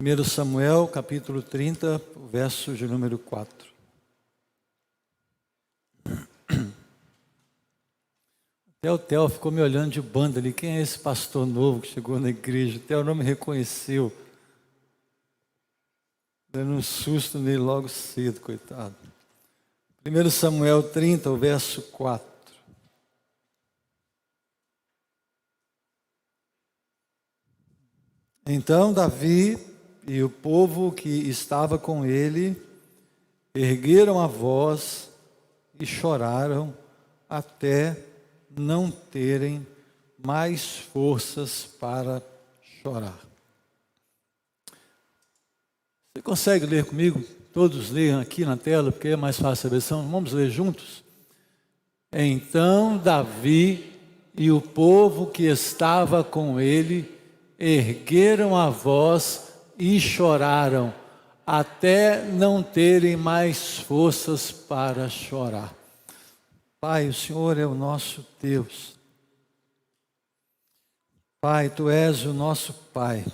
1 Samuel, capítulo 30, verso de número 4. Até o Theo ficou me olhando de banda ali. Quem é esse pastor novo que chegou na igreja? O Theo não me reconheceu. Dando um susto nele logo cedo, coitado. 1 Samuel 30, o verso 4. Então Davi e o povo que estava com ele ergueram a voz e choraram até não terem mais forças para chorar. Você consegue ler comigo? Todos leiam aqui na tela, porque é mais fácil a versão. Vamos ler juntos? Então Davi e o povo que estava com ele ergueram a voz e choraram, até não terem mais forças para chorar. Pai, o Senhor é o nosso Deus. Pai, Tu és o nosso Pai.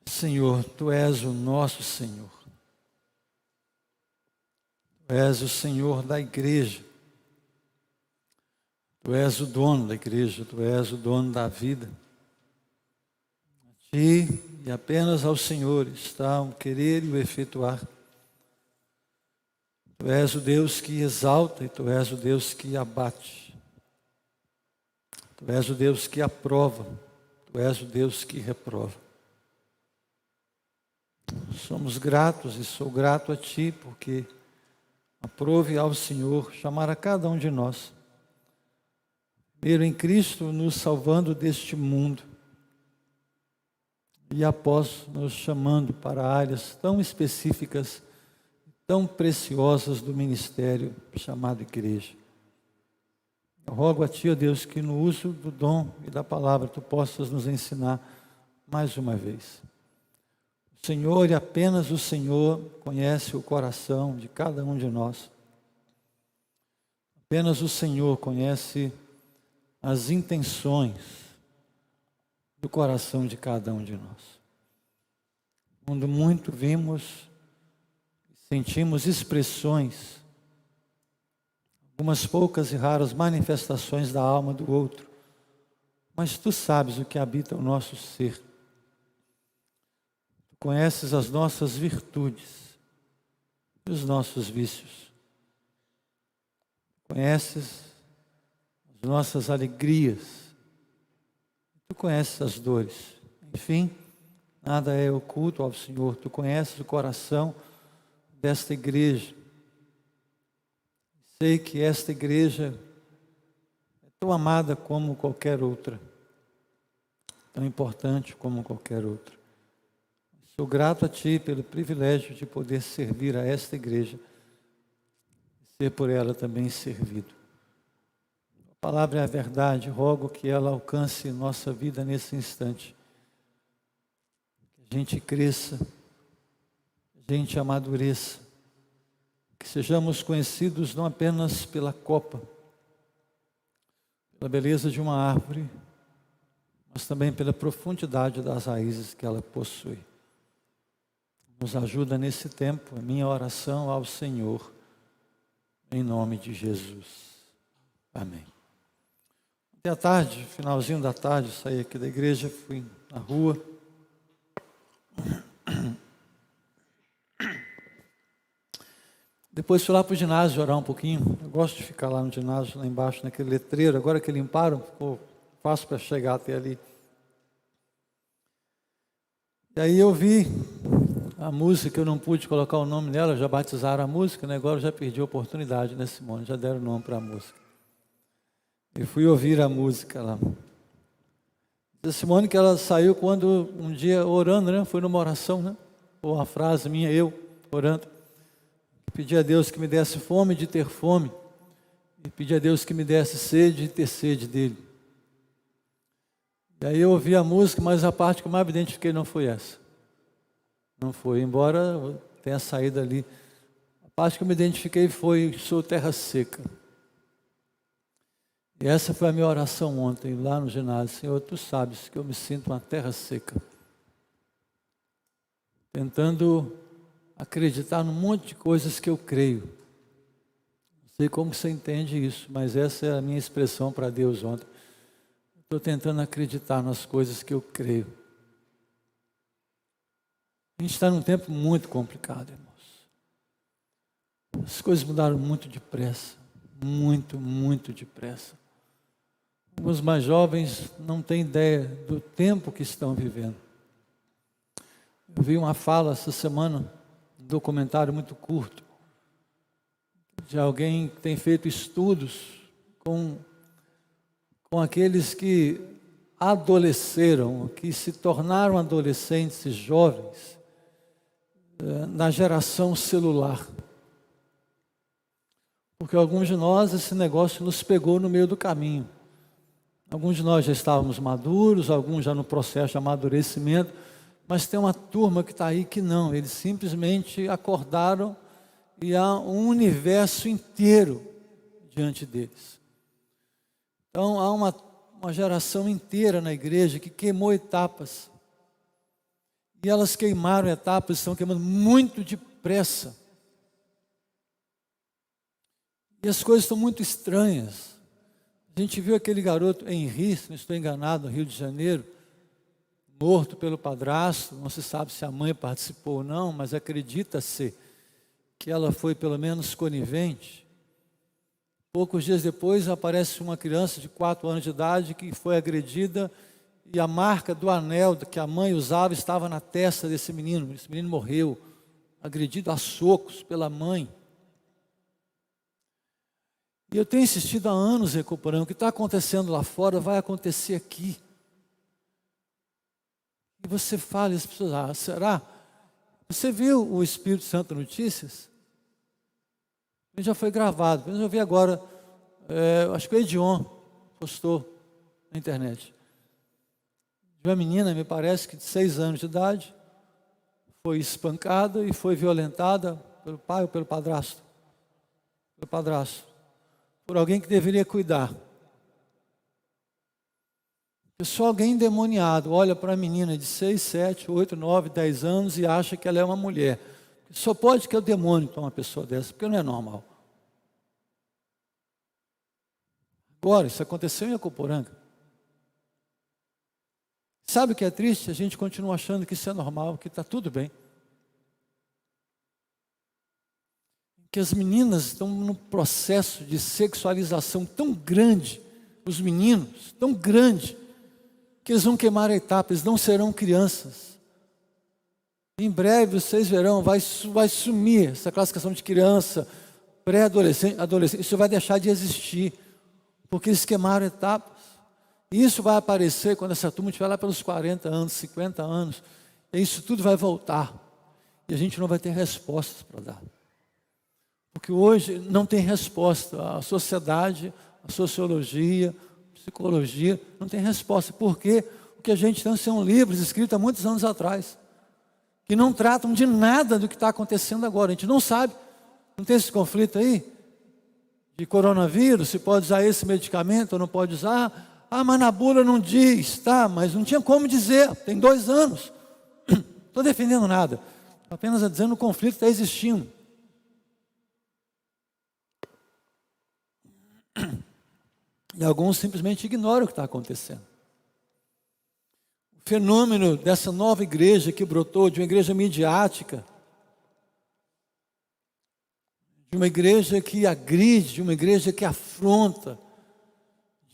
Senhor, Tu és o nosso Senhor. Tu és o Senhor da igreja. Tu és o dono da igreja, Tu és o dono da vida. A Ti e apenas ao Senhor está o querer e o efetuar. Tu és o Deus que exalta e Tu és o Deus que abate. Tu és o Deus que aprova, Tu és o Deus que reprova. Somos gratos e sou grato a Ti, porque aprove ao Senhor chamar a cada um de nós. Primeiro em Cristo, nos salvando deste mundo. E após nos chamando para áreas tão específicas, tão preciosas do ministério chamado igreja. Eu rogo a Ti, ó Deus, que no uso do dom e da palavra Tu possas nos ensinar mais uma vez. O Senhor e apenas o Senhor conhece o coração de cada um de nós. Apenas o Senhor conhece as intenções do coração de cada um de nós. Quando muito vimos, sentimos expressões, algumas poucas e raras manifestações da alma do outro, mas Tu sabes o que habita o nosso ser. Tu conheces as nossas virtudes e os nossos vícios. Conheces as nossas alegrias. Tu conheces as dores. Enfim, nada é oculto ao Senhor. Tu conheces o coração desta igreja. Sei que esta igreja é tão amada como qualquer outra, tão importante como qualquer outra. Sou grato a Ti pelo privilégio de poder servir a esta igreja e ser por ela também servido. A palavra é a verdade, rogo que ela alcance nossa vida nesse instante. Que a gente cresça, que a gente amadureça, que sejamos conhecidos não apenas pela copa, pela beleza de uma árvore, mas também pela profundidade das raízes que ela possui. Nos ajuda nesse tempo, a minha oração ao Senhor, em nome de Jesus. Amém. Ontem à tarde, finalzinho da tarde, saí aqui da igreja, fui na rua. Depois fui lá para o ginásio orar um pouquinho. Eu gosto de ficar lá no ginásio, lá embaixo, naquele letreiro. Agora que limparam, ficou fácil para chegar até ali. E aí eu vi a música, eu não pude colocar o nome dela, já batizaram a música, né? Agora eu já perdi a oportunidade, né, Simone? Já deram o nome para a música. E fui ouvir a música lá. Diz a Simone que ela saiu quando um dia orando, né? Foi numa oração, né? Ou uma frase minha, eu orando. Pedi a Deus que me desse fome de ter fome. E pedi a Deus que me desse sede de ter sede dele. E aí eu ouvi a música, mas a parte que eu mais me identifiquei não foi essa. Não foi, embora eu tenha saído ali. A parte que eu me identifiquei foi: sou terra seca. E essa foi a minha oração ontem, lá no ginásio. Senhor, Tu sabes que eu me sinto uma terra seca. tentando acreditar num monte de coisas que eu creio. Não sei como você entende isso, mas essa é a minha expressão para Deus ontem. Estou tentando acreditar nas coisas que eu creio. A gente está num tempo muito complicado, irmãos. As coisas mudaram muito depressa. Muito, muito depressa. Os mais jovens não têm ideia do tempo que estão vivendo. Eu vi uma fala essa semana, um documentário muito curto, de alguém que tem feito estudos com aqueles que adolesceram, que se tornaram adolescentes e jovens na geração celular. Porque alguns de nós, esse negócio nos pegou no meio do caminho. Alguns de nós já estávamos maduros, alguns já no processo de amadurecimento, mas tem uma turma que está aí que não, eles simplesmente acordaram e há um universo inteiro diante deles. Então há uma geração inteira na igreja que queimou etapas. E elas queimaram etapas, estão queimando muito depressa. E as coisas estão muito estranhas. A gente viu aquele garoto Henri, se não estou enganado, no Rio de Janeiro, morto pelo padrasto. Não se sabe se a mãe participou ou não, mas acredita-se que ela foi pelo menos conivente. Poucos dias depois aparece uma criança de 4 anos de idade que foi agredida e a marca do anel que a mãe usava estava na testa desse menino. Esse menino morreu, agredido a socos pela mãe. E eu tenho insistido há anos recuperando. O que está acontecendo lá fora vai acontecer aqui. E você fala, as pessoas, será? Você viu o Espírito Santo Notícias? Ele já foi gravado. Eu vi agora, acho que o Edion postou na internet. De uma menina, me parece que de 6 anos de idade, foi espancada e foi violentada pelo pai ou pelo padrasto. Pelo padrasto. Por alguém que deveria cuidar. Só alguém endemoniado olha para a menina de 6, 7, 8, 9, 10 anos e acha que ela é uma mulher. Só pode que é o demônio para uma pessoa dessa, porque não é normal. Agora, isso aconteceu em Acoporanga. Sabe o que é triste? A gente continua achando que isso é normal, que está tudo bem. Que as meninas estão num processo de sexualização tão grande, os meninos, tão grande, que eles vão queimar a etapa, eles não serão crianças. Em breve vocês verão, vai sumir essa classificação de criança, pré-adolescente, adolescente, isso vai deixar de existir, porque eles queimaram etapas. E isso vai aparecer quando essa turma estiver lá pelos 40 anos, 50 anos, e isso tudo vai voltar, e a gente não vai ter respostas para dar. Porque hoje não tem resposta. A sociedade, a sociologia, a psicologia, não tem resposta. Porque o que a gente tem são livros escritos há muitos anos atrás, que não tratam de nada do que está acontecendo agora. A gente não sabe. Não tem esse conflito aí? De coronavírus, se pode usar esse medicamento ou não pode usar. Ah, mas na bula não diz. Tá, mas não tinha como dizer. Tem 2 anos. Não estou defendendo nada. Apenas dizendo que o conflito está existindo. E alguns simplesmente ignoram o que está acontecendo. O fenômeno dessa nova igreja que brotou, de uma igreja midiática, de uma igreja que agride, de uma igreja que afronta,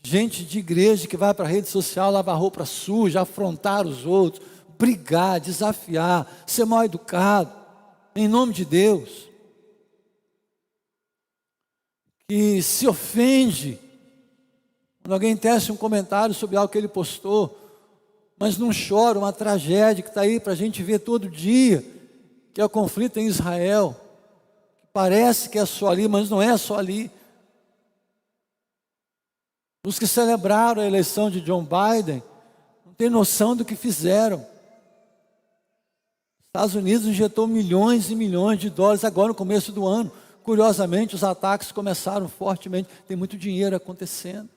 gente de igreja que vai para a rede social lavar roupa suja, afrontar os outros, brigar, desafiar, ser mal educado, em nome de Deus, que se ofende quando alguém tece um comentário sobre algo que ele postou, mas não chora, uma tragédia que está aí para a gente ver todo dia, que é o conflito em Israel, que parece que é só ali, mas não é só ali. Os que celebraram a eleição de John Biden, não têm noção do que fizeram. Os Estados Unidos injetou milhões e milhões de dólares agora no começo do ano. Curiosamente, os ataques começaram fortemente, tem muito dinheiro acontecendo.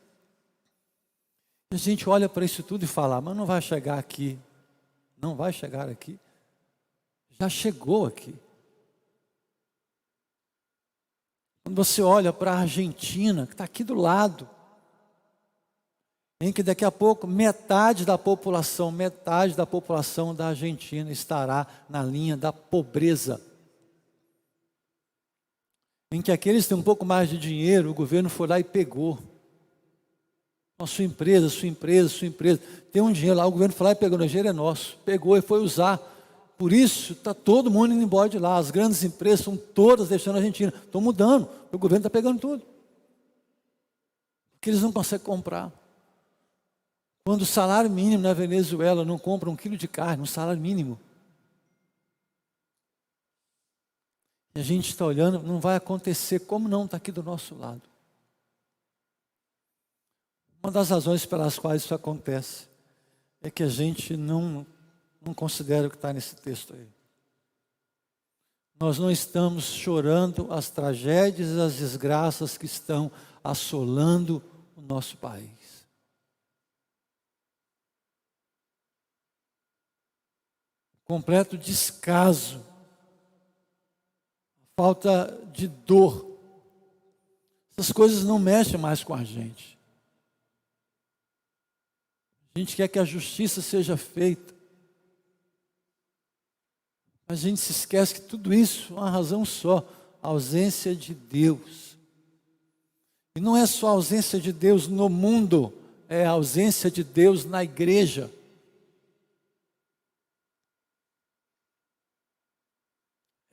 A gente olha para isso tudo e fala, mas não vai chegar aqui, não vai chegar aqui. já chegou aqui. Quando você olha para a Argentina, que está aqui do lado, em que daqui a pouco metade da população da Argentina estará na linha da pobreza. Em que aqueles que têm um pouco mais de dinheiro, o governo foi lá e pegou. A sua empresa. Tem um dinheiro lá, o governo foi lá e pegou, o dinheiro é nosso. Pegou e foi usar. Por isso, está todo mundo indo embora de lá. As grandes empresas estão todas deixando a Argentina. Estão mudando, o governo está pegando tudo. Porque eles não conseguem comprar. Quando o salário mínimo na Venezuela não compra 1 quilo de carne, um salário mínimo. E a gente está olhando, não vai acontecer, como não está aqui do nosso lado. Uma das razões pelas quais isso acontece é que a gente não considera o que está nesse texto aí. Nós não estamos chorando as tragédias e as desgraças que estão assolando o nosso país. Completo descaso, falta de dor. Essas coisas não mexem mais com a gente. A gente quer que a justiça seja feita. Mas a gente se esquece que tudo isso é uma razão só, a ausência de Deus. E não é só a ausência de Deus no mundo, é a ausência de Deus na igreja.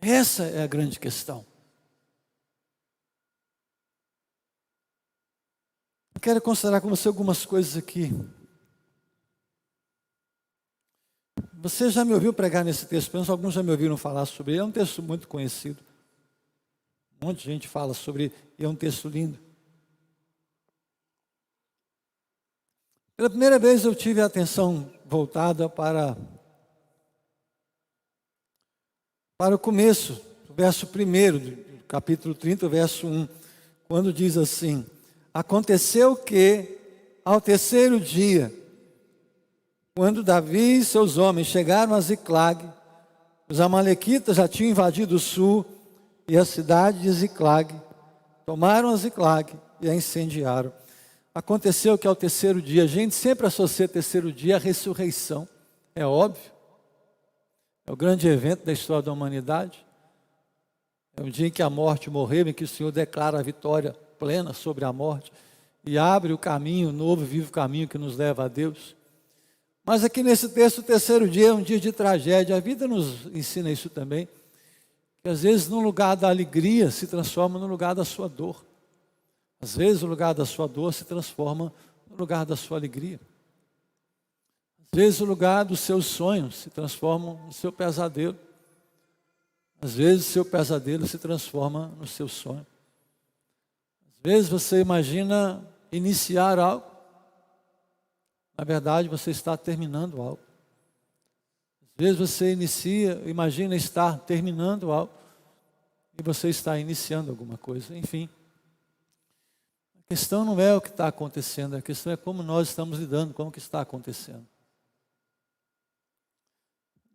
Essa é a grande questão. Eu quero considerar com você algumas coisas aqui. Você já me ouviu pregar nesse texto, pelo menos alguns já me ouviram falar sobre ele. É um texto muito conhecido. Um monte de gente fala sobre ele, e é um texto lindo. Pela primeira vez eu tive a atenção voltada para o começo, o verso 1 do capítulo 30, verso 1, quando diz assim: aconteceu que, ao terceiro dia, quando Davi e seus homens chegaram a Ziclag, os amalequitas já tinham invadido o sul e a cidade de Ziclag, tomaram a Ziclag e a incendiaram. Aconteceu que ao terceiro dia, a gente sempre associa terceiro dia à ressurreição, é óbvio. É o grande evento da história da humanidade. É o dia em que a morte morreu, em que o Senhor declara a vitória plena sobre a morte e abre o caminho, o novo e vivo caminho que nos leva a Deus. Mas aqui nesse texto, o terceiro dia é um dia de tragédia. A vida nos ensina isso também, que às vezes no lugar da alegria se transforma no lugar da sua dor. Às vezes o lugar da sua dor se transforma no lugar da sua alegria. Às vezes o lugar dos seus sonhos se transforma no seu pesadelo. Às vezes o seu pesadelo se transforma no seu sonho. Às vezes você imagina iniciar algo. Na verdade você está terminando algo. Às vezes você imagina estar terminando algo. E você está iniciando alguma coisa. Enfim. A questão não é o que está acontecendo. A questão é como nós estamos lidando com o que está acontecendo.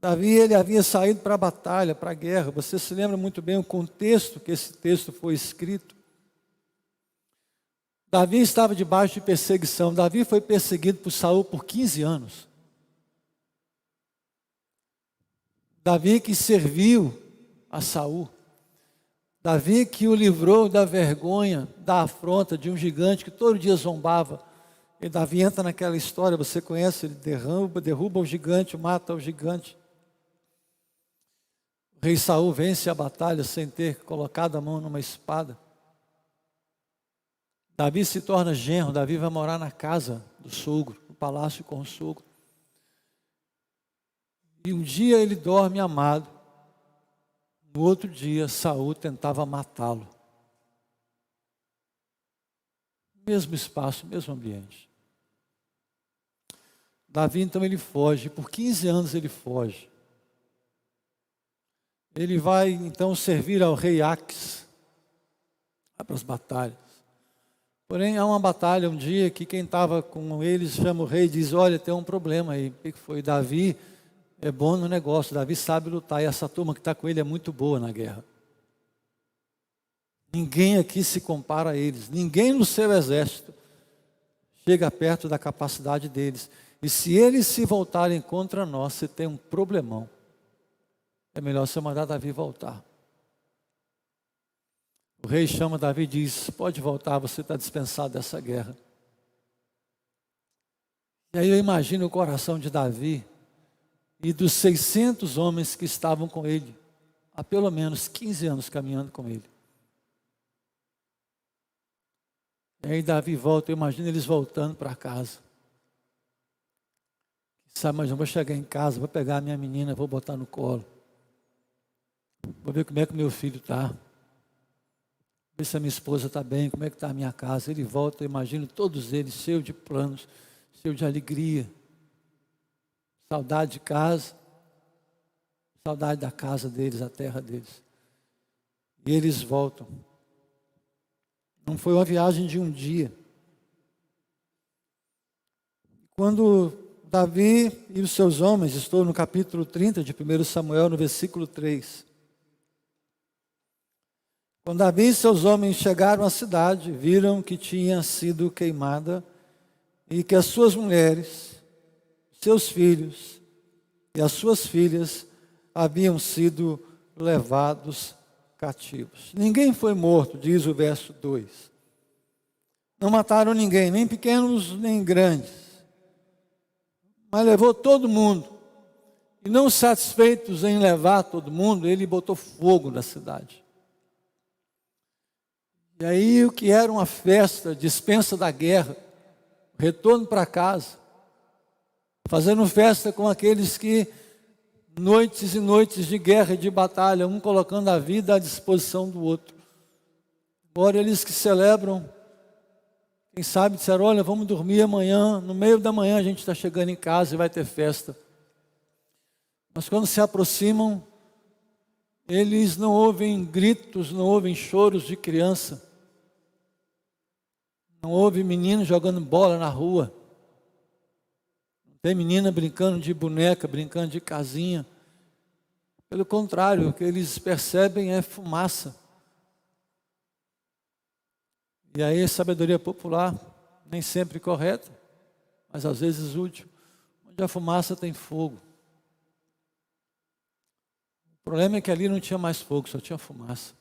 Davi, ele havia saído para a batalha, para a guerra. Você se lembra muito bem o contexto que esse texto foi escrito. Davi estava debaixo de perseguição. Davi foi perseguido por Saul por 15 anos. Davi que serviu a Saul. Davi que o livrou da vergonha, da afronta de um gigante que todo dia zombava. E Davi entra naquela história, você conhece, ele derruba o gigante, mata o gigante. O rei Saul vence a batalha sem ter colocado a mão numa espada. Davi se torna genro, Davi vai morar na casa do sogro, no palácio com o sogro. E um dia ele dorme amado. No outro dia, Saul tentava matá-lo. Mesmo espaço, mesmo ambiente. Davi, então, ele foge. Por 15 anos ele foge. Ele vai, então, servir ao rei Aques. Vai para as batalhas. Porém, há uma batalha um dia que quem estava com eles chama o rei e diz: olha, tem um problema aí. O que foi? Davi é bom no negócio, Davi sabe lutar, e essa turma que está com ele é muito boa na guerra. Ninguém aqui se compara a eles, ninguém no seu exército chega perto da capacidade deles. E se eles se voltarem contra nós, você tem um problemão. É melhor você mandar Davi voltar. O rei chama Davi e diz: pode voltar, você está dispensado dessa guerra. E aí eu imagino o coração de Davi e dos 600 homens que estavam com ele, há pelo menos 15 anos caminhando com ele. E aí Davi volta, eu imagino eles voltando para casa. Sabe, mas eu vou chegar em casa, vou pegar a minha menina, vou botar no colo. Vou ver como é que meu filho está. Ver se a minha esposa está bem, como é que está a minha casa. Ele volta, eu imagino todos eles cheios de planos, cheios de alegria. Saudade de casa, saudade da casa deles, a terra deles. E eles voltam. Não foi uma viagem de um dia. Quando Davi e os seus homens, estou no capítulo 30 de 1 Samuel, no versículo 3. Quando Davi e seus homens chegaram à cidade, viram que tinha sido queimada e que as suas mulheres, seus filhos e as suas filhas haviam sido levados cativos. Ninguém foi morto, diz o verso 2. Não mataram ninguém, nem pequenos nem grandes, mas levou todo mundo. E não satisfeitos em levar todo mundo, ele botou fogo na cidade. E aí o que era uma festa, dispensa da guerra, retorno para casa, fazendo festa com aqueles que, noites e noites de guerra e de batalha, um colocando a vida à disposição do outro. Embora eles que celebram, quem sabe disseram: olha, vamos dormir amanhã, no meio da manhã a gente está chegando em casa e vai ter festa. Mas quando se aproximam, eles não ouvem gritos, não ouvem choros de criança, não ouvem menino jogando bola na rua, não tem menina brincando de boneca, brincando de casinha. Pelo contrário, o que eles percebem é fumaça. E aí a sabedoria popular, nem sempre correta, mas às vezes útil, onde a fumaça tem fogo. O problema é que ali não tinha mais fogo, só tinha fumaça.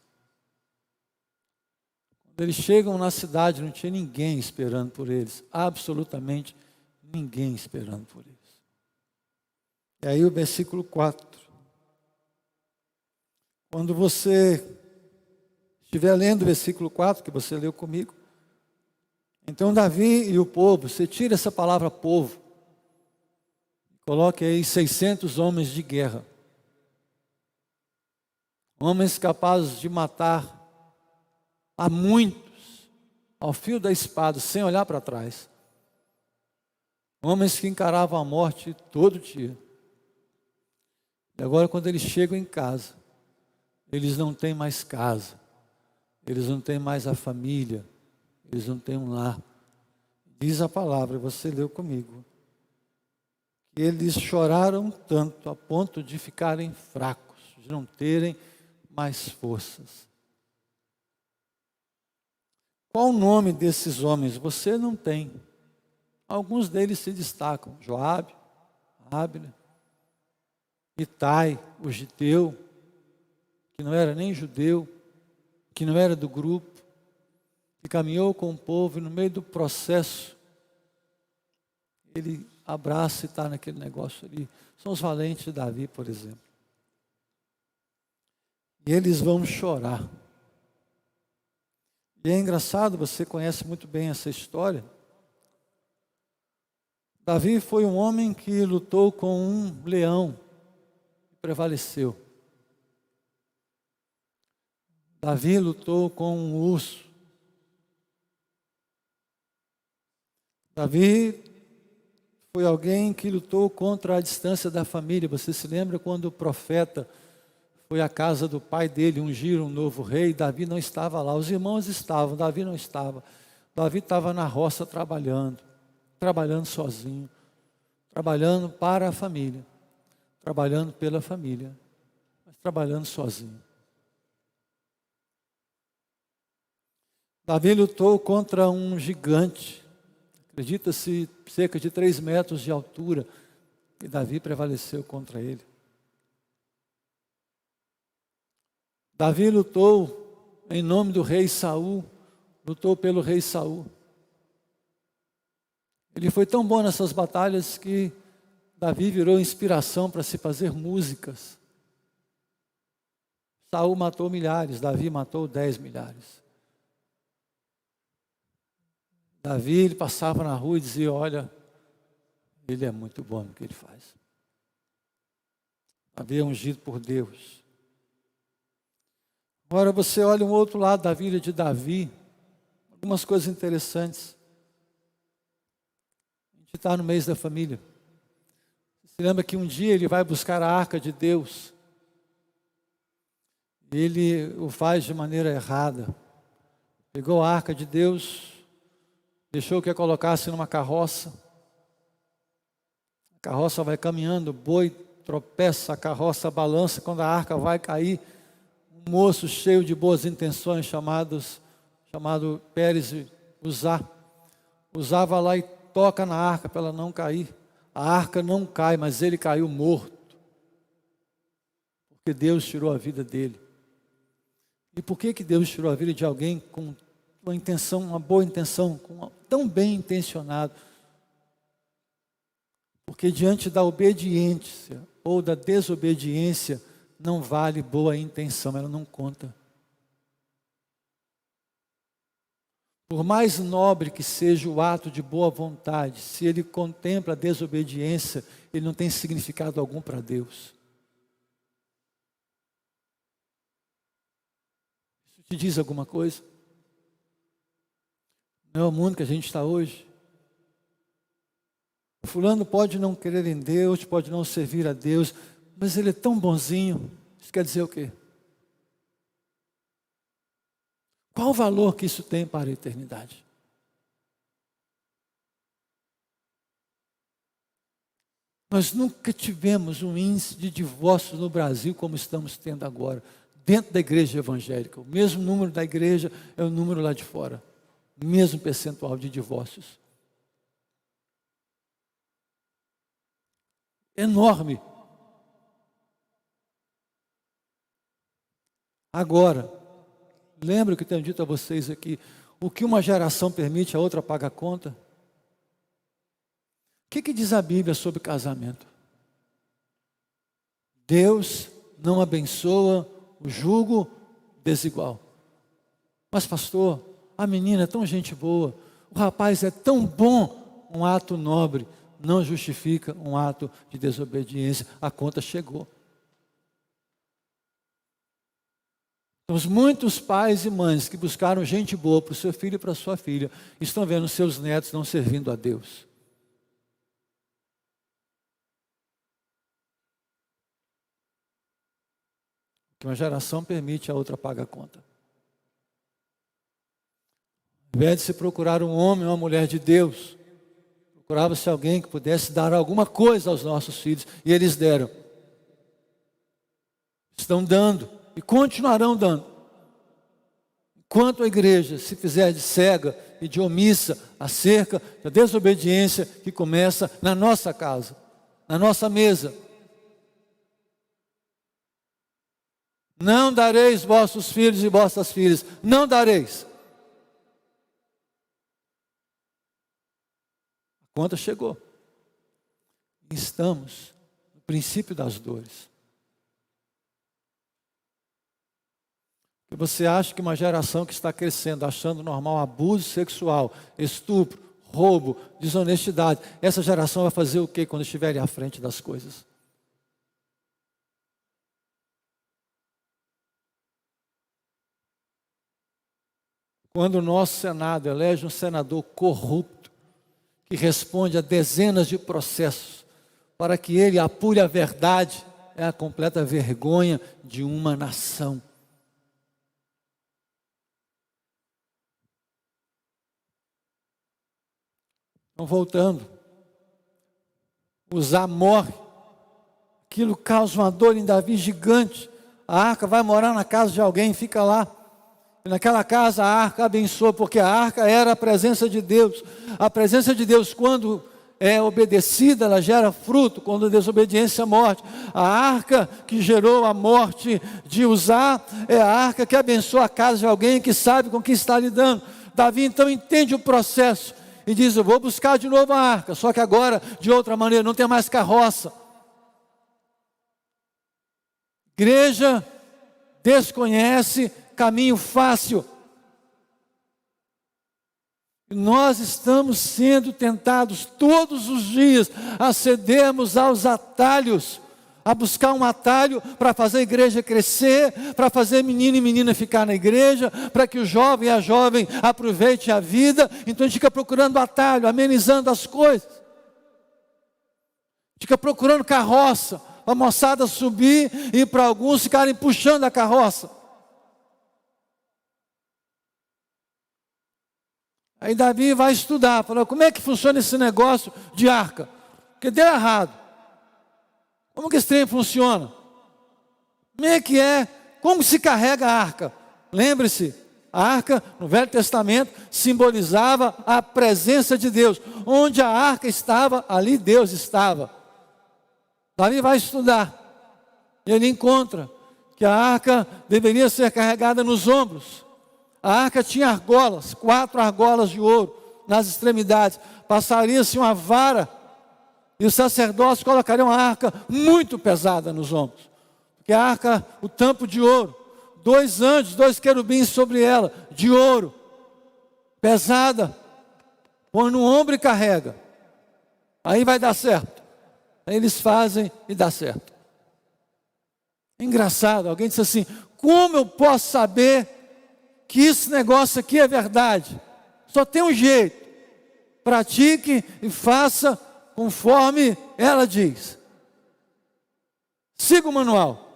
Quando eles chegam na cidade, não tinha ninguém esperando por eles, absolutamente ninguém esperando por eles. E aí o versículo 4. Quando você estiver lendo o versículo 4, que você leu comigo, então Davi e o povo, você tira essa palavra povo, coloque aí 600 homens de guerra. Homens capazes de matar a muitos ao fio da espada, sem olhar para trás. Homens que encaravam a morte todo dia. E agora, quando eles chegam em casa, eles não têm mais casa, eles não têm mais a família, eles não têm um lar. Diz a palavra, você leu comigo, que eles choraram tanto a ponto de ficarem fracos, de não terem mais forças. Qual o nome desses homens? Você não tem. Alguns deles se destacam: Joabe, Abner, Itai, o giteu, que não era nem judeu, que não era do grupo, que caminhou com o povo e no meio do processo ele abraça e está naquele negócio ali. São os valentes de Davi, por exemplo. E eles vão chorar. E é engraçado, você conhece muito bem essa história. Davi foi um homem que lutou com um leão e prevaleceu. Davi lutou com um urso. Davi foi alguém que lutou contra a distância da família. Você se lembra quando o profeta foi à casa do pai dele, ungiram um novo rei? Davi não estava lá, os irmãos estavam, Davi não estava. Davi estava na roça trabalhando sozinho, trabalhando para a família, trabalhando pela família, mas trabalhando sozinho. Davi lutou contra um gigante, acredita-se cerca de 3 metros de altura, e Davi prevaleceu contra ele. Davi lutou em nome do rei Saul, lutou pelo rei Saul. Ele foi tão bom nessas batalhas que Davi virou inspiração para se fazer músicas. Saul matou milhares, Davi matou 10 milhares. Davi, ele passava na rua e dizia, olha, ele é muito bom no que ele faz. Davi é ungido por Deus. Agora você olha um outro lado da vida de Davi, algumas coisas interessantes. A gente está no mês da família. Você se lembra que um dia ele vai buscar a arca de Deus. Ele o faz de maneira errada. Pegou a arca de Deus, deixou que a colocasse numa carroça. A carroça vai caminhando, o boi tropeça, a carroça balança. Quando a arca vai cair, um moço cheio de boas intenções, chamado Pérez Uzá, vai lá e toca na arca para ela não cair. A arca não cai, mas ele caiu morto, porque Deus tirou a vida dele. E por que Deus tirou a vida de alguém com uma intenção, uma boa intenção, tão bem intencionado? Porque diante da obediência ou da desobediência, não vale boa intenção, ela não conta. Por mais nobre que seja o ato de boa vontade, se ele contempla a desobediência, ele não tem significado algum para Deus. Isso te diz alguma coisa? Não é o mundo que a gente está hoje? Fulano pode não crer em Deus, pode não servir a Deus, mas ele é tão bonzinho. Isso quer dizer o quê? Qual o valor que isso tem para a eternidade? Nós nunca tivemos um índice de divórcios no Brasil como estamos tendo agora, dentro da igreja evangélica. O mesmo número da igreja é o número lá de fora. O mesmo percentual de divórcios. Enorme. Agora, lembra que eu tenho dito a vocês aqui, o que uma geração permite, a outra paga a conta? O que diz a Bíblia sobre casamento? Deus não abençoa o jugo desigual. Mas pastor, a menina é tão gente boa, o rapaz é tão bom, um ato nobre não justifica um ato de desobediência. A conta chegou. Então, muitos pais e mães que buscaram gente boa para o seu filho e para a sua filha, estão vendo seus netos não servindo a Deus. Que uma geração permite, a outra paga a conta. Ao invés de se procurar um homem ou uma mulher de Deus, procurava-se alguém que pudesse dar alguma coisa aos nossos filhos, e eles deram. Estão dando e continuarão dando. Enquanto a igreja se fizer de cega e de omissa acerca da desobediência que começa na nossa casa, na nossa mesa. Não dareis vossos filhos e vossas filhas, não dareis. A conta chegou. Estamos no princípio das dores. E você acha que uma geração que está crescendo, achando normal abuso sexual, estupro, roubo, desonestidade, essa geração vai fazer o que quando estiverem à frente das coisas? Quando o nosso Senado elege um senador corrupto, que responde a dezenas de processos, para que ele apure a verdade, é a completa vergonha de uma nação. Então, voltando, Uzá morre, Aquilo causa uma dor em Davi gigante. A arca vai morar na casa de alguém, fica lá. E naquela casa a arca abençoa, porque a arca era a presença de Deus. A presença de Deus, quando é obedecida, ela gera fruto. Quando a desobediência, morte. A arca que gerou a morte de Uzá é a arca que abençoa a casa de alguém que sabe com que está lidando. Davi então entende o processo e diz: eu vou buscar de novo a arca, só que agora de outra maneira, não tem mais carroça. Igreja desconhece caminho fácil. Nós estamos sendo tentados todos os dias a cedermos aos atalhos, a buscar um atalho para fazer a igreja crescer, para fazer menino e menina ficar na igreja, para que o jovem e a jovem aproveitem a vida. Então a gente fica procurando atalho, amenizando as coisas. Fica procurando carroça, a moçada subir e para alguns ficarem puxando a carroça. Aí Davi vai estudar, fala: como é que funciona esse negócio de arca? Porque deu errado. Como que esse trem funciona? Como é que é? Como se carrega a arca? Lembre-se, a arca no Velho Testamento simbolizava a presença de Deus. Onde a arca estava, ali Deus estava. Davi vai estudar, e ele encontra que a arca deveria ser carregada nos ombros. A arca tinha argolas, 4 argolas de ouro nas extremidades. Passaria-se uma vara, e os sacerdotes colocariam a arca muito pesada nos ombros. Porque a arca, o tampo de ouro, 2 anjos, 2 querubins sobre ela, de ouro, pesada. Põe no ombro e carrega. Aí vai dar certo. Aí eles fazem e dá certo. Engraçado, alguém disse assim: como eu posso saber que esse negócio aqui é verdade? Só tem um jeito: pratique e faça conforme ela diz. Siga o manual.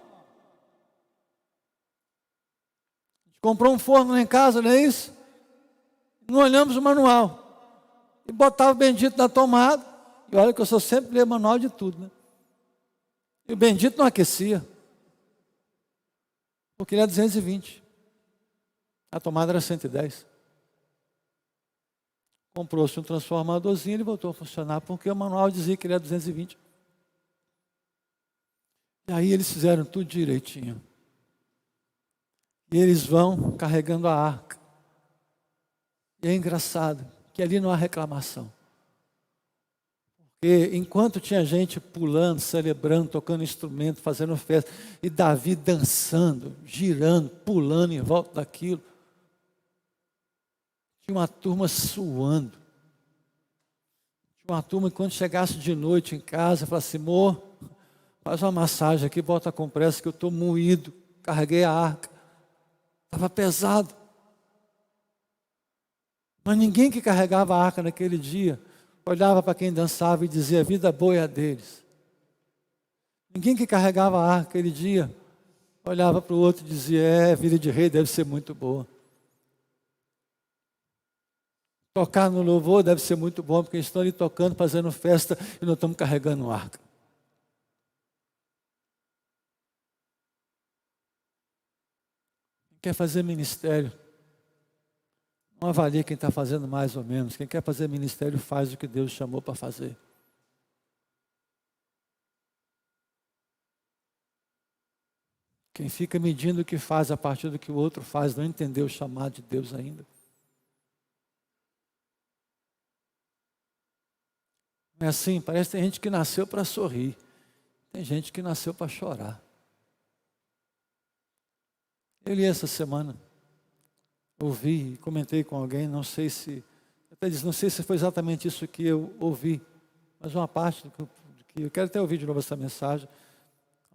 A gente comprou um forno lá em casa, não é isso? Não olhamos o manual. E botava o bendito na tomada. E olha que eu sou sempre ler manual de tudo, né? E o bendito não aquecia, porque ele é 220. A tomada era 110. Comprou-se um transformadorzinho, ele voltou a funcionar, porque o manual dizia que ele era 220. E aí eles fizeram tudo direitinho. E eles vão carregando a arca. E é engraçado que ali não há reclamação. Porque enquanto tinha gente pulando, celebrando, tocando instrumento, fazendo festa, e Davi dançando, girando, pulando em volta daquilo, tinha uma turma suando. Tinha uma turma que quando chegasse de noite em casa, falava assim: amor, faz uma massagem aqui, bota com pressa que eu estou moído. Carreguei a arca. Estava pesado. Mas ninguém que carregava a arca naquele dia olhava para quem dançava e dizia: a vida boa é a deles. Ninguém que carregava a arca aquele dia olhava para o outro e dizia: a vida de rei deve ser muito boa. Tocar no louvor deve ser muito bom, porque estão ali tocando, fazendo festa e nós estamos carregando arca. Quem quer fazer ministério, não avalia quem está fazendo mais ou menos. Quem quer fazer ministério faz o que Deus chamou para fazer. Quem fica medindo o que faz a partir do que o outro faz, não entendeu o chamado de Deus ainda. Não é assim? Parece que tem gente que nasceu para sorrir. Tem gente que nasceu para chorar. Eu li essa semana, ouvi, comentei com alguém, não sei se foi exatamente isso que eu ouvi, mas uma parte do que eu quero até ouvir de novo essa mensagem.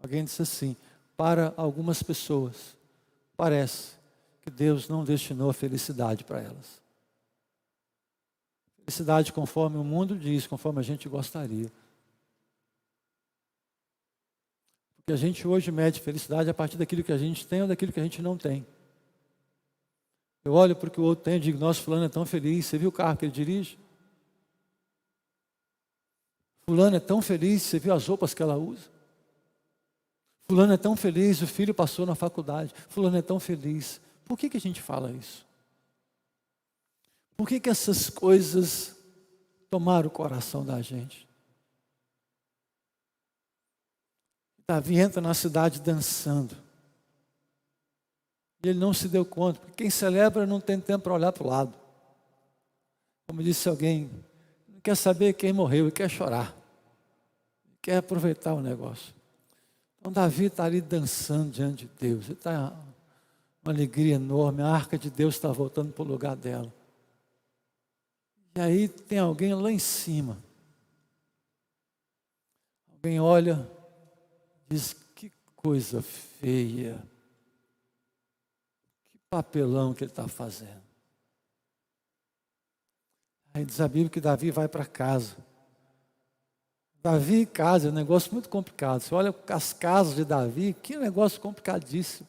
Alguém disse assim: para algumas pessoas, parece que Deus não destinou a felicidade para elas. Felicidade conforme o mundo diz, conforme a gente gostaria. Porque a gente hoje mede felicidade a partir daquilo que a gente tem ou daquilo que a gente não tem. Eu olho para o que o outro tem e digo: nossa, fulano é tão feliz, você viu o carro que ele dirige? Fulano é tão feliz, você viu as roupas que ela usa? Fulano é tão feliz, o filho passou na faculdade. Fulano é tão feliz. Por que a gente fala isso? Por que essas coisas tomaram o coração da gente? Davi entra na cidade dançando. E ele não se deu conta, porque quem celebra não tem tempo para olhar para o lado. Como disse alguém, não quer saber quem morreu, quer chorar. Quer aproveitar o negócio. Então Davi está ali dançando diante de Deus. Ele está uma alegria enorme, a arca de Deus está voltando para o lugar dela. E aí tem alguém lá em cima. Alguém olha, diz, que coisa feia. Que papelão que ele está fazendo. Aí diz a Bíblia que Davi vai para casa. Davi e casa é um negócio muito complicado. Você olha as casas de Davi, que negócio complicadíssimo.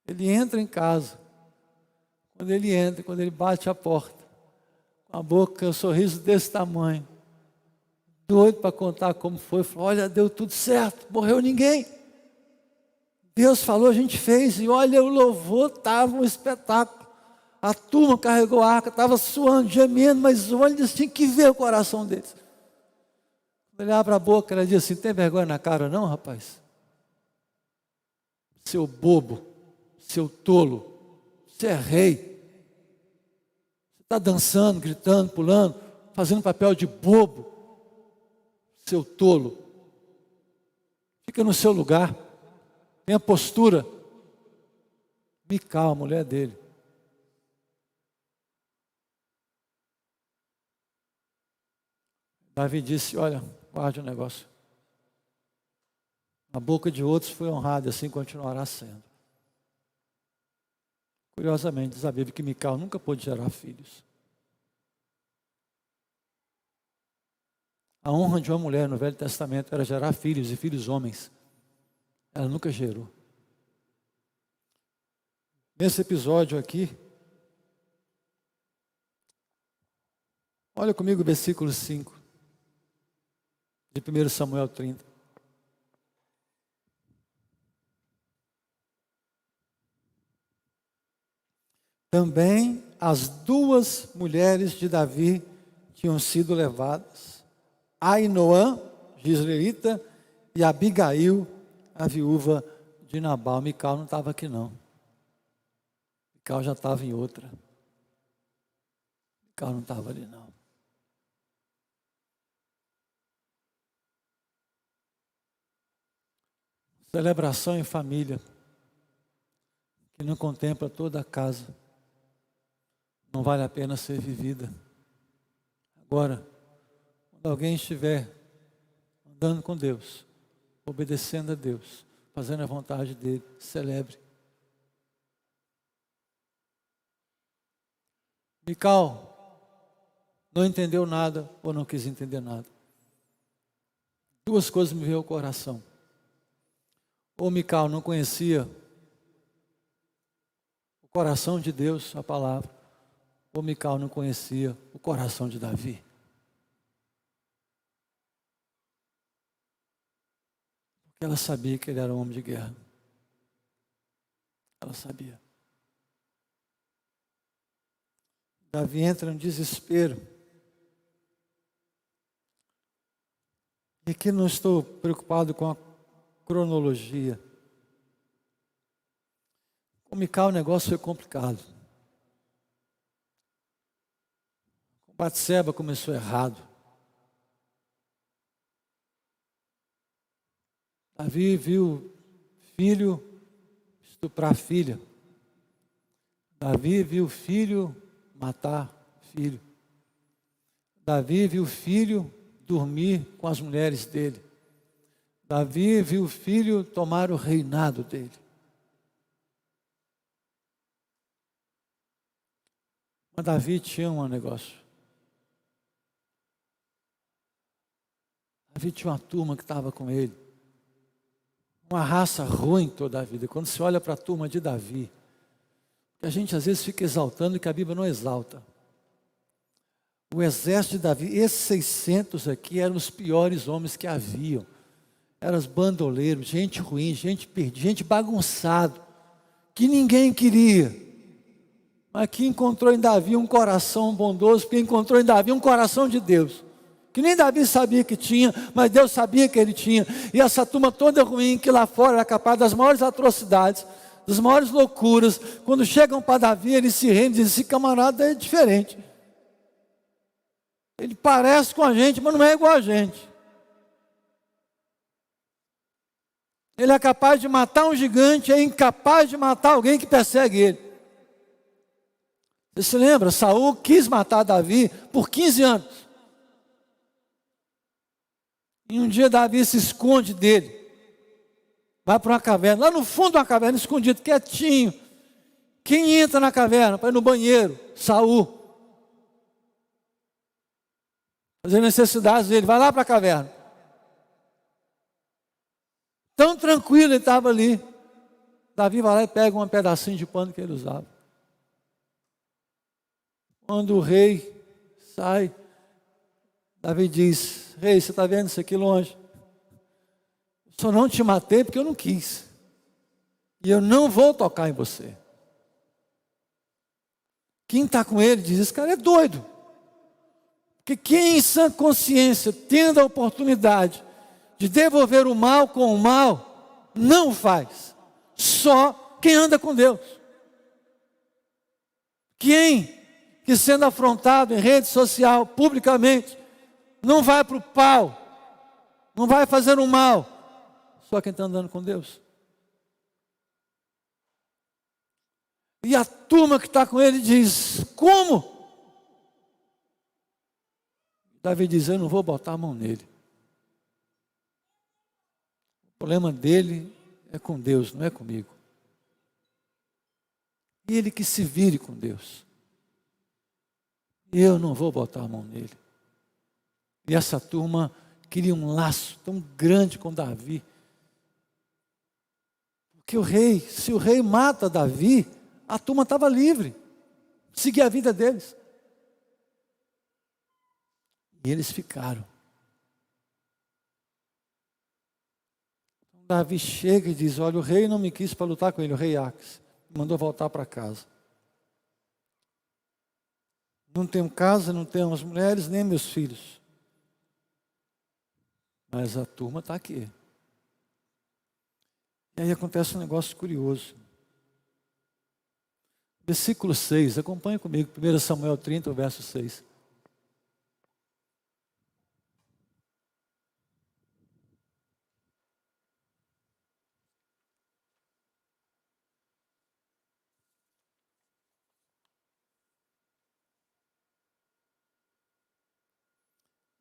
Ele entra em casa. Quando ele entra, quando ele bate a porta, com a boca, um sorriso desse tamanho, doido para contar como foi, falou, olha, deu tudo certo, morreu ninguém. Deus falou, a gente fez, e olha, o louvor estava um espetáculo. A turma carregou a arca, estava suando, gemendo, mas olha, tinha que ver o coração deles. Quando ele abre a boca, ela diz assim, tem vergonha na cara não, rapaz? Seu bobo, seu tolo, você é rei. Você está dançando, gritando, pulando, fazendo papel de bobo. Seu tolo. Fica no seu lugar. Tenha postura. Mical, a mulher dele. Davi disse, olha, guarde o negócio. A boca de outros foi honrada, assim continuará sendo. Curiosamente, diz a Bíblia que Mical nunca pôde gerar filhos. A honra de uma mulher no Velho Testamento era gerar filhos e filhos homens. Ela nunca gerou. Nesse episódio aqui, olha comigo o versículo 5 de 1 Samuel 30. Também as duas mulheres de Davi tinham sido levadas, Ainoã, Jezreelita, e Abigail, a viúva de Nabal. Mical não estava aqui não. Mical já estava em outra. Mical não estava ali não. Celebração em família, que não contempla toda a casa, não vale a pena ser vivida. Agora, quando alguém estiver andando com Deus, obedecendo a Deus, fazendo a vontade dele, celebre. Mical não entendeu nada ou não quis entender nada. Duas coisas me veio ao coração. Ou Mical não conhecia o coração de Deus, a palavra, ou Mical não conhecia o coração de Davi. Porque ela sabia que ele era um homem de guerra. Ela sabia. Davi entra em desespero. E aqui não estou preocupado com a cronologia. Com Mical o negócio foi complicado. Com Batseba começou errado. Davi viu filho estuprar filha. Davi viu filho matar filho. Davi viu filho dormir com as mulheres dele. Davi viu o filho tomar o reinado dele. Mas Davi tinha um negócio. Davi tinha uma turma que estava com ele. Uma raça ruim toda a vida. Quando você olha para a turma de Davi, a gente às vezes fica exaltando que a Bíblia não exalta. O exército de Davi, esses 600 aqui eram os piores homens que haviam. eram os bandoleiros, gente ruim, gente perdida, gente bagunçada, que ninguém queria, mas que encontrou em Davi um coração bondoso, porque encontrou em Davi um coração de Deus, que nem Davi sabia que tinha, mas Deus sabia que ele tinha. E essa turma toda ruim, que lá fora era capaz das maiores atrocidades, das maiores loucuras, quando chegam para Davi, eles se rendem e dizem: esse camarada é diferente, ele parece com a gente, mas não é igual a gente. Ele é capaz de matar um gigante, é incapaz de matar alguém que persegue ele. Você se lembra? Saul quis matar Davi por 15 anos. E um dia Davi se esconde dele. Vai para uma caverna, lá no fundo de uma caverna, escondido, quietinho. Quem entra na caverna para ir no banheiro? Saul. Fazer necessidades dele, vai lá para a caverna. Tão tranquilo ele estava ali. Davi vai lá e pega um pedacinho de pano que ele usava. Quando o rei sai, Davi diz: rei, você está vendo isso aqui longe? Só não te matei porque eu não quis. E eu não vou tocar em você. Quem está com ele diz: esse cara é doido. Porque quem em sã consciência, tendo a oportunidade de devolver o mal com o mal, não faz. Só quem anda com Deus. Quem que sendo afrontado em rede social, publicamente, não vai para o pau, não vai fazer o mal, só quem está andando com Deus. E a turma que está com ele diz: como? Davi diz: eu não vou botar a mão nele. O problema dele é com Deus, não é comigo. E ele que se vire com Deus. Eu não vou botar a mão nele. E essa turma queria um laço tão grande com Davi. Porque se o rei mata Davi, a turma estava livre. Seguir a vida deles. E eles ficaram. Davi chega e diz: olha, o rei não me quis para lutar com ele, o rei Aques. Me mandou voltar para casa. Não tenho casa, não tenho as mulheres, nem meus filhos. Mas a turma está aqui. E aí acontece um negócio curioso. Versículo 6, acompanhe comigo, 1 Samuel 30, verso 6.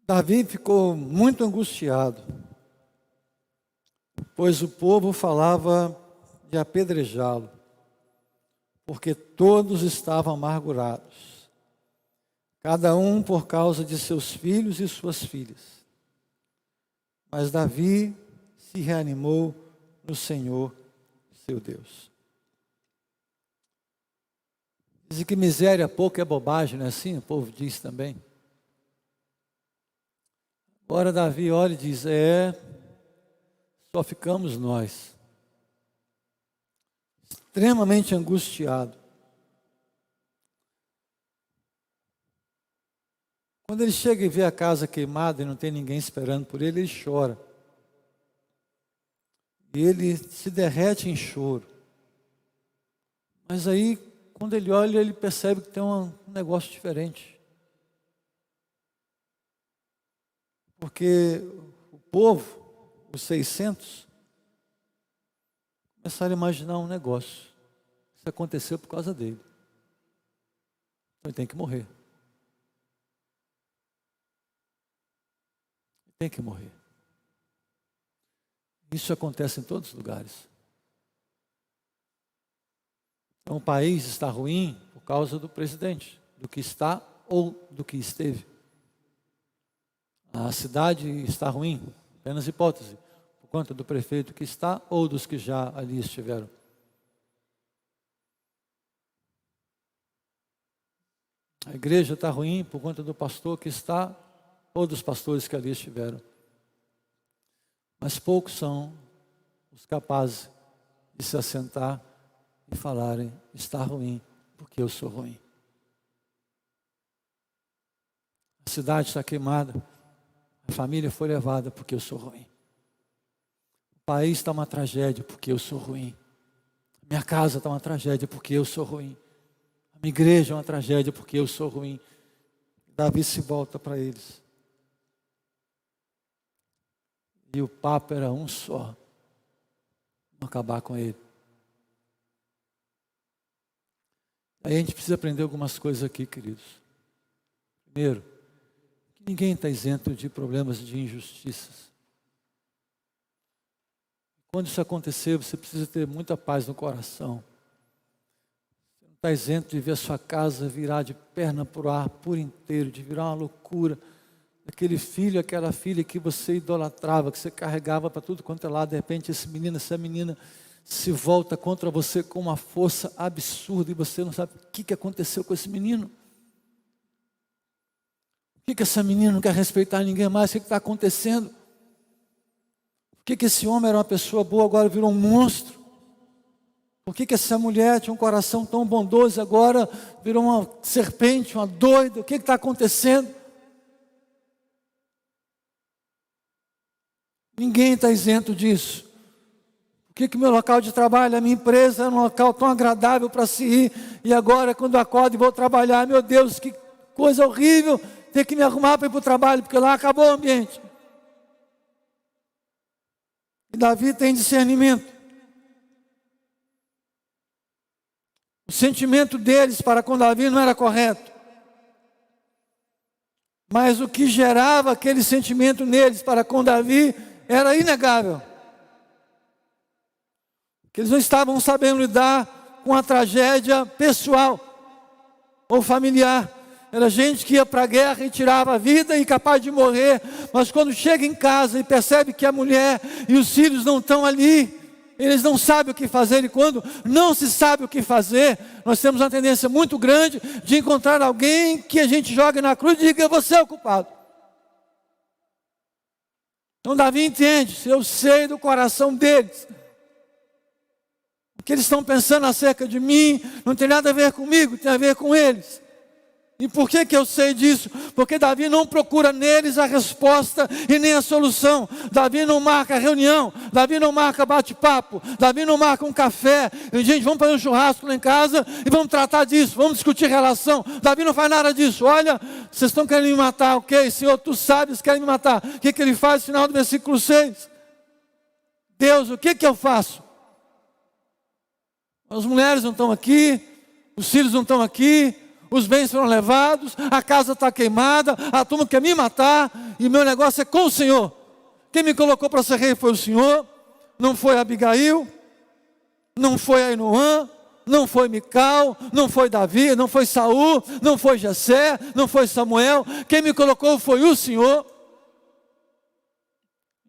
Davi ficou muito angustiado, pois o povo falava de apedrejá-lo, porque todos estavam amargurados, cada um por causa de seus filhos e suas filhas. Mas Davi se reanimou no Senhor, seu Deus. Dizem que miséria pouco é bobagem, não é assim? O povo diz também. Ora, Davi olha e diz: só ficamos nós. Extremamente angustiado. Quando ele chega e vê a casa queimada e não tem ninguém esperando por ele, ele chora. E ele se derrete em choro. Mas aí, quando ele olha, ele percebe que tem um negócio diferente. Porque o povo, os 600, começaram a imaginar um negócio. Isso aconteceu por causa dele. Então ele tem que morrer. Ele tem que morrer. Isso acontece em todos os lugares. Então o país está ruim por causa do presidente, do que está ou do que esteve. A cidade está ruim, apenas hipótese, por conta do prefeito que está ou dos que já ali estiveram. A igreja está ruim por conta do pastor que está ou dos pastores que ali estiveram. Mas poucos são os capazes de se assentar e falarem: está ruim, porque eu sou ruim. A cidade está queimada, a família foi levada porque eu sou ruim. O país está uma tragédia porque eu sou ruim. Minha casa está uma tragédia porque eu sou ruim. A minha igreja é uma tragédia porque eu sou ruim. Davi se volta para eles. E o papo era um só: não acabar com ele. Aí a gente precisa aprender algumas coisas aqui, queridos. Primeiro, que ninguém está isento de problemas de injustiças. Quando isso acontecer, você precisa ter muita paz no coração. Você não está isento de ver a sua casa virar de perna para o ar por inteiro, de virar uma loucura. Aquele filho, aquela filha que você idolatrava, que você carregava para tudo quanto é lado, de repente esse menino, essa menina se volta contra você com uma força absurda e você não sabe o que aconteceu com esse menino. Por que essa menina não quer respeitar ninguém mais? O que está acontecendo? Por que esse homem era uma pessoa boa, agora virou um monstro? Por que essa mulher tinha um coração tão bondoso, agora virou uma serpente, uma doida? O que está acontecendo? Ninguém está isento disso. Por que meu local de trabalho, a minha empresa é um local tão agradável para se ir, e agora quando eu acordo e vou trabalhar, meu Deus, que coisa horrível, ter que me arrumar para ir para o trabalho, porque lá acabou o ambiente. E Davi tem discernimento. O sentimento deles para com Davi não era correto. Mas o que gerava aquele sentimento neles para com Davi era inegável. Que eles não estavam sabendo lidar com a tragédia pessoal ou familiar. Era gente que ia para a guerra e tirava a vida e capaz de morrer. Mas quando chega em casa e percebe que a mulher e os filhos não estão ali, eles não sabem o que fazer. E quando não se sabe o que fazer, nós temos uma tendência muito grande de encontrar alguém que a gente joga na cruz e diga: você é o culpado. Então Davi entende, eu sei do coração deles. O que eles estão pensando acerca de mim não tem nada a ver comigo, tem a ver com eles. E por que eu sei disso? Porque Davi não procura neles a resposta e nem a solução. Davi não marca reunião, Davi não marca bate-papo, Davi não marca um café. E, gente, vamos fazer um churrasco lá em casa e vamos tratar disso, vamos discutir relação. Davi não faz nada disso. Olha, vocês estão querendo me matar, ok? Senhor, tu sabes que querem me matar. O que ele faz no final do versículo 6? Deus, o que eu faço? As mulheres não estão aqui, os filhos não estão aqui, os bens foram levados, a casa está queimada, a turma quer me matar, e meu negócio é com o Senhor. Quem me colocou para ser rei foi o Senhor, não foi Abigail, não foi Ainoã, não foi Mical, não foi Davi, não foi Saul, não foi Jessé, não foi Samuel. Quem me colocou foi o Senhor.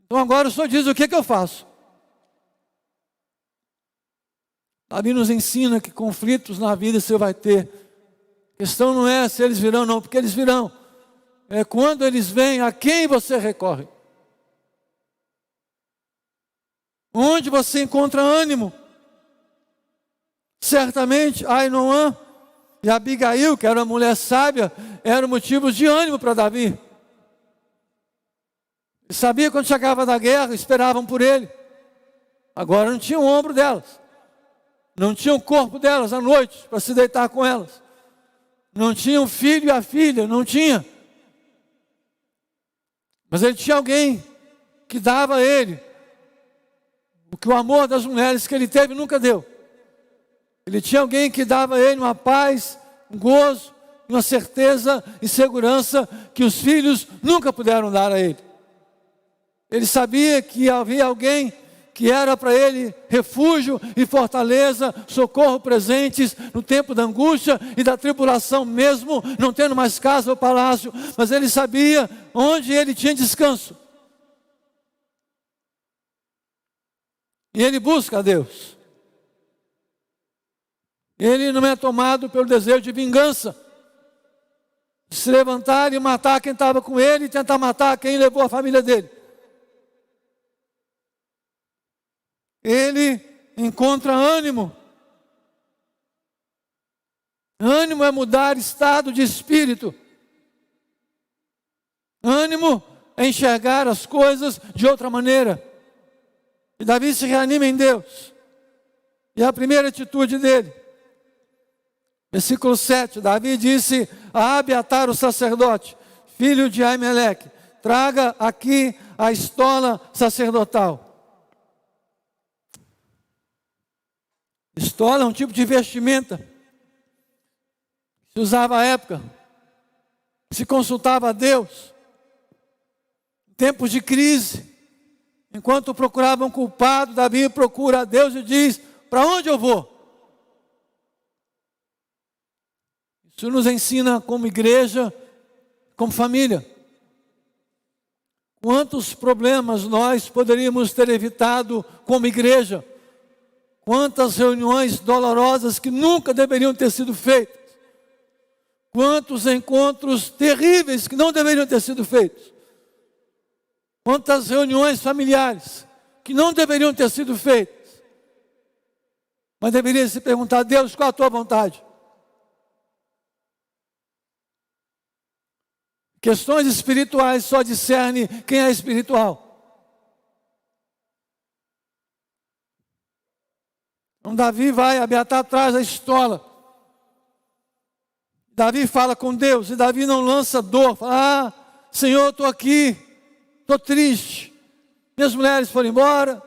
Então agora o Senhor diz: o que eu faço? Davi nos ensina que conflitos na vida você vai ter. A questão não é se eles virão, não, porque eles virão. É quando eles vêm, a quem você recorre. Onde você encontra ânimo. Certamente, Ainoã e Abigail, que era uma mulher sábia, eram motivos de ânimo para Davi. Ele sabia quando chegava da guerra, esperavam por ele. Agora não tinha o ombro delas. Não tinha o corpo delas à noite para se deitar com elas. Não tinha o filho e a filha, não tinha. Mas ele tinha alguém que dava a ele o que o amor das mulheres que ele teve nunca deu. Ele tinha alguém que dava a ele uma paz, um gozo, uma certeza e segurança que os filhos nunca puderam dar a ele. Ele sabia que havia alguém que era para ele refúgio e fortaleza, socorro presentes no tempo da angústia e da tribulação, mesmo não tendo mais casa ou palácio, mas ele sabia onde ele tinha descanso. E ele busca a Deus. Ele não é tomado pelo desejo de vingança, de se levantar e matar quem estava com ele e tentar matar quem levou a família dele. ele encontra ânimo. Ânimo é mudar estado de espírito. Ânimo é enxergar as coisas de outra maneira. E Davi se reanima em Deus. E a primeira atitude dele, versículo 7, Davi disse a Abiatar, o sacerdote, filho de Aimeleque: traga aqui a estola sacerdotal. Estola é um tipo de vestimenta que se usava à época, se consultava a Deus em tempos de crise. Enquanto procuravam culpado, Davi procura a Deus e diz: para onde eu vou? Isso nos ensina como igreja, como família. Quantos problemas nós poderíamos ter evitado como igreja? Quantas reuniões dolorosas que nunca deveriam ter sido feitas? Quantos encontros terríveis que não deveriam ter sido feitos? Quantas reuniões familiares que não deveriam ter sido feitas? Mas deveria se perguntar: Deus, qual a tua vontade? Questões espirituais só discerne quem é espiritual. Então Davi vai, Abiatar atrás da estola. Davi fala com Deus, e Davi não lança dor. Fala: Senhor, estou aqui, estou triste. Minhas mulheres foram embora,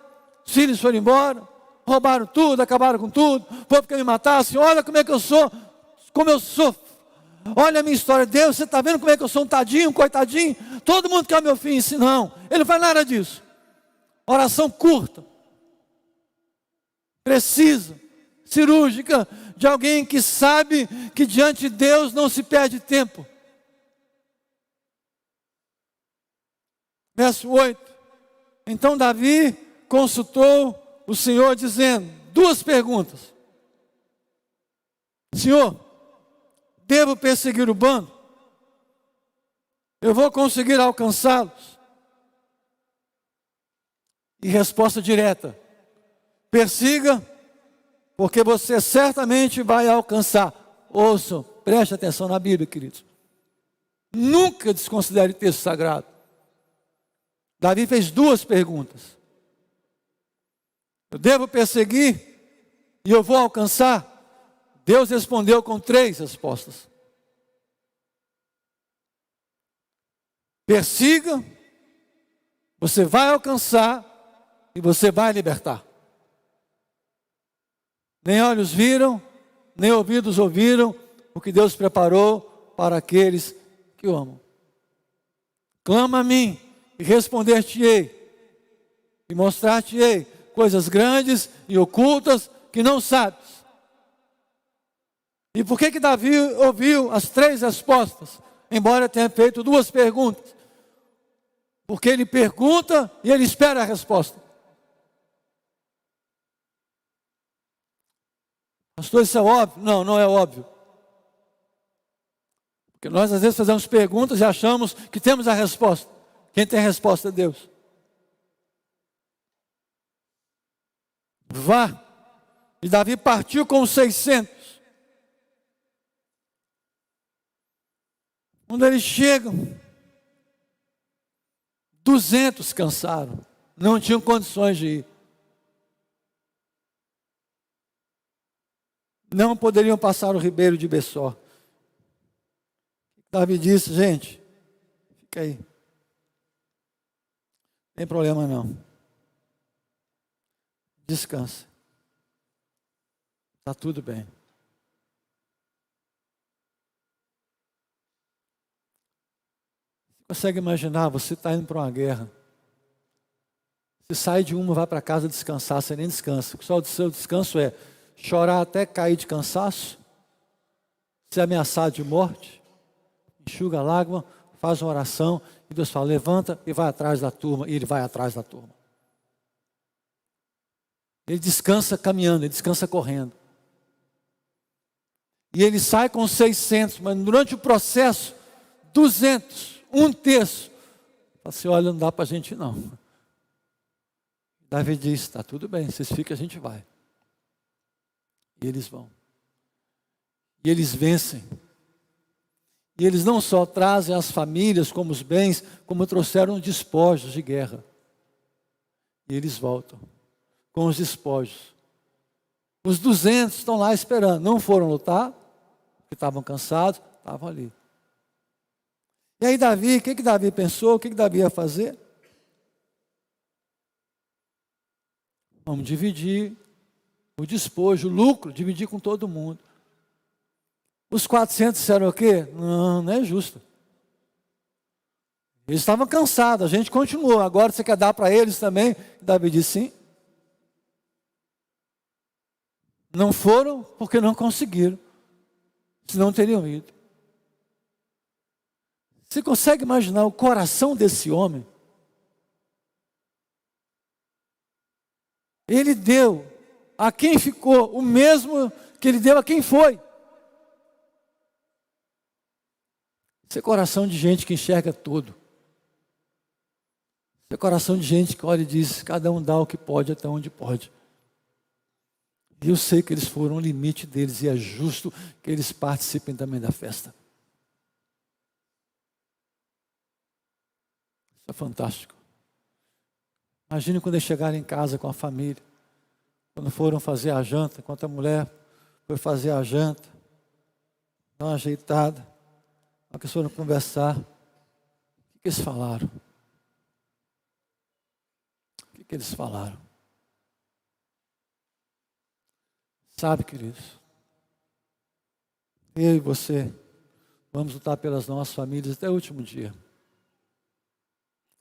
os filhos foram embora, roubaram tudo, acabaram com tudo. O povo quer me matar. Assim, olha como é que eu sou, como eu sofro. Olha a minha história. Deus, você está vendo como é que eu sou um tadinho, um coitadinho? Todo mundo quer o meu fim. Se não, ele não faz nada disso. Oração curta, precisa, cirúrgica, de alguém que sabe que diante de Deus não se perde tempo. Verso 8. Então Davi consultou o Senhor dizendo, duas perguntas. Senhor, devo perseguir o bando? Eu vou conseguir alcançá-los? E resposta direta: persiga, porque você certamente vai alcançar. Ouçam, preste atenção na Bíblia, queridos. Nunca desconsidere o texto sagrado. Davi fez duas perguntas. Eu devo perseguir e eu vou alcançar? Deus respondeu com três respostas. Persiga, você vai alcançar e você vai libertar. Nem olhos viram, nem ouvidos ouviram o que Deus preparou para aqueles que o amam. Clama a mim e responder-te-ei, e mostrar-te-ei coisas grandes e ocultas que não sabes. E por que Davi ouviu as três respostas, embora tenha feito duas perguntas? Porque ele pergunta e ele espera a resposta. Pastor, isso é óbvio? Não, não é óbvio. Porque nós às vezes fazemos perguntas e achamos que temos a resposta. Quem tem a resposta é Deus. Vá. E Davi partiu com os 600. Quando eles chegam, 200 cansaram. Não tinham condições de ir. Não poderiam passar o ribeiro de Bessó. Davi disse, gente, fica aí. Não tem problema não. Descansa. Está tudo bem. Você consegue imaginar, você está indo para uma guerra. Você sai de uma, vai para casa descansar, você nem descansa. Só o seu descanso é chorar até cair de cansaço, ser ameaçado de morte, enxuga a lágrima, faz uma oração, e Deus fala, levanta e vai atrás da turma, e ele vai atrás da turma. Ele descansa caminhando, ele descansa correndo. E ele sai com 600, mas durante o processo, 200, um terço. Fala assim, olha, não dá para a gente não. Davi diz, está tudo bem, vocês ficam, a gente vai. E eles vão. E eles vencem. E eles não só trazem as famílias como os bens, como trouxeram despojos de guerra. E eles voltam com os despojos. Os 200 estão lá esperando. Não foram lutar, porque estavam cansados, estavam ali. E aí Davi, o que Davi pensou? O que Davi ia fazer? Vamos dividir o despojo, o lucro, dividir com todo mundo. Os 400 disseram o quê? Não, não é justo. Eles estavam cansados, a gente continuou. Agora você quer dar para eles também? Davi disse sim. Não foram porque não conseguiram. Senão teriam ido. Você consegue imaginar o coração desse homem? Ele deu a quem ficou o mesmo que ele deu a quem foi. Esse é coração de gente que enxerga tudo. Esse é coração de gente que olha e diz, cada um dá o que pode até onde pode. E eu sei que eles foram o limite deles e é justo que eles participem também da festa. Isso é fantástico. Imagine quando eles chegarem em casa com a família. Quando foram fazer a janta, enquanto a mulher foi fazer a janta, dar uma ajeitada, a que foram conversar, o que eles falaram? O que eles falaram? Sabe, queridos, eu e você vamos lutar pelas nossas famílias até o último dia.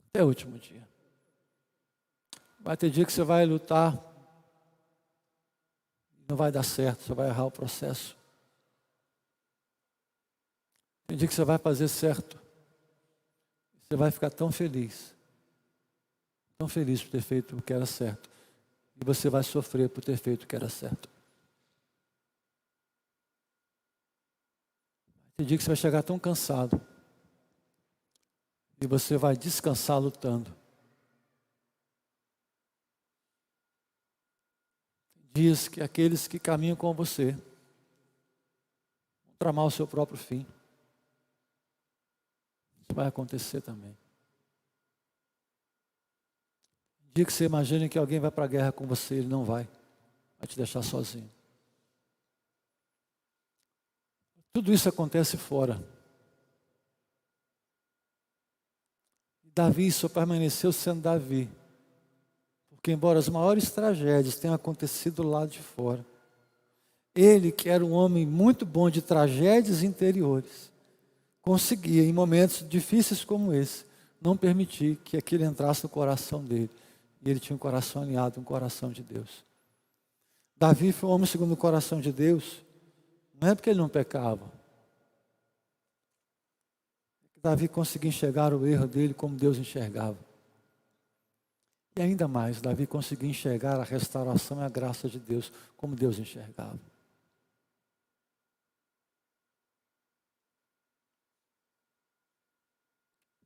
Até o último dia. Vai ter dia que você vai lutar, não vai dar certo, você vai errar o processo. Tem dia que você vai fazer certo, você vai ficar tão feliz por ter feito o que era certo, e você vai sofrer por ter feito o que era certo. Tem dia que você vai chegar tão cansado, e você vai descansar lutando. Diz que aqueles que caminham com você vão tramar o seu próprio fim. Isso vai acontecer também. Dia que você imagine que alguém vai para a guerra com você, ele não vai. Vai te deixar sozinho. Tudo isso acontece fora. Davi só permaneceu sendo Davi. Porque embora as maiores tragédias tenham acontecido do lado de fora, ele, que era um homem muito bom de tragédias interiores, conseguia, em momentos difíceis como esse, não permitir que aquilo entrasse no coração dele. E ele tinha um coração alinhado, um coração de Deus. Davi foi um homem segundo o coração de Deus, não é porque ele não pecava. Davi conseguia enxergar o erro dele como Deus enxergava. E ainda mais, Davi conseguia enxergar a restauração e a graça de Deus como Deus enxergava.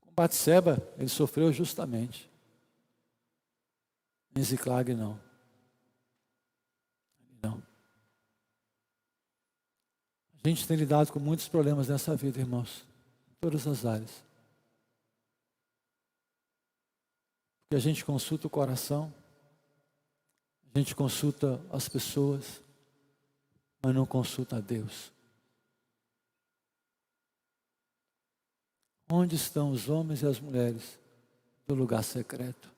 Com Batseba, ele sofreu justamente. Em Ziclag, não. Não. A gente tem lidado com muitos problemas nessa vida, irmãos. Em todas as áreas. Porque a gente consulta o coração, a gente consulta as pessoas, mas não consulta a Deus. Onde estão os homens e as mulheres do lugar secreto?